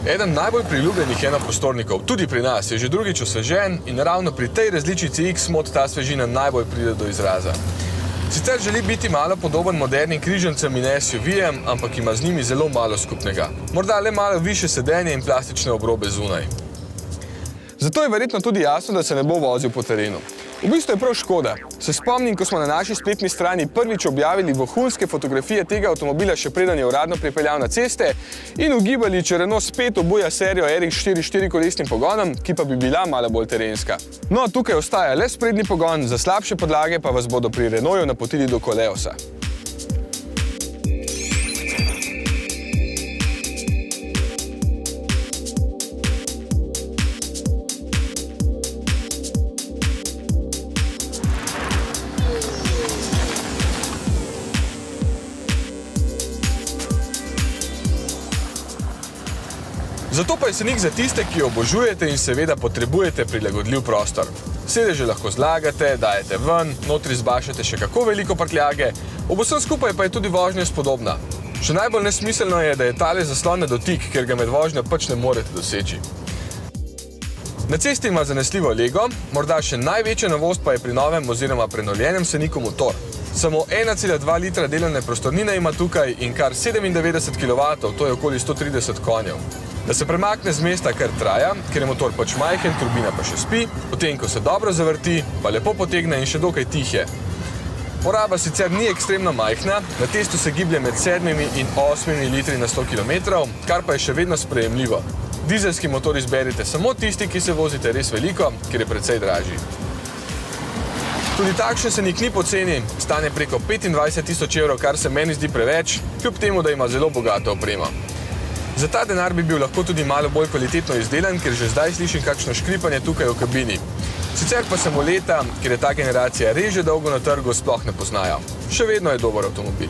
Eden najbolj priljubljenih enoprostornikov, tudi pri nas, je že drugič osvežen in ravno pri tej različici X-Mod ta svežina najbolj pride do izraza. Sicer želi biti malo podoben modernim križancem in SUV-jem, ampak ima z njimi zelo malo skupnega. Morda le malo više sedenje in plastične obrobe zunaj. Zato je verjetno tudi jasno, da se ne bo vozil po terenu. V bistvu je prav škoda. Se spomnim, ko smo na naši spletni strani prvič objavili vohunske fotografije tega avtomobila, še preden je uradno pripeljal na ceste, in ugibali, če Renault spet obuja serijo RX-4 s štirikolesnim pogonom, ki pa bi bila malo bolj terenska. No, tukaj ostaja le sprednji pogon, za slabše podlage pa vas bodo pri Renaultu napotili do Koleosa. Zato pa je Scenic za tiste, ki jo obožujete in seveda potrebujete prilagodljiv prostor. Sedeže lahko zlagate, dajete ven, notri zbašate še kako veliko prtljage, ob vsem skupaj pa je tudi vožnja spodobna. Še najbolj nesmiselno je, da je tale zaslon na dotik, ker ga med vožnjo pač ne morete doseči. Na cesti ima zanesljivo lego, morda še največja novost pa je pri novem oziroma prenovljenem Scenicu motor. Samo 1,2 litra delovne prostornine ima tukaj in kar 97 kW, to je okoli 130 konjev. Da se premakne z mesta kar traja, ker je motor pač majhen, turbina pa še spi, potem ko se dobro zavrti, pa lepo potegne in še dokaj tih je. Poraba sicer ni ekstremno majhna, na testu se giblje med 7 in 8 litri na 100 km, kar pa je še vedno sprejemljivo. Dizelski motor izberite samo tisti, ki se vozite res veliko, ker je precej dražji. Tudi takšen Scenic ni poceni, stane preko 25 000 €, kar se meni zdi preveč, kljub temu, da ima zelo bogato opremo. Za ta denar bi bil lahko tudi malo bolj kvalitetno izdelan, ker že zdaj slišim kakšno škripanje tukaj v kabini. Sicer pa se mu leta, ker je ta generacija res že dolgo na trgu, sploh ne poznajo. Še vedno je dober avtomobil.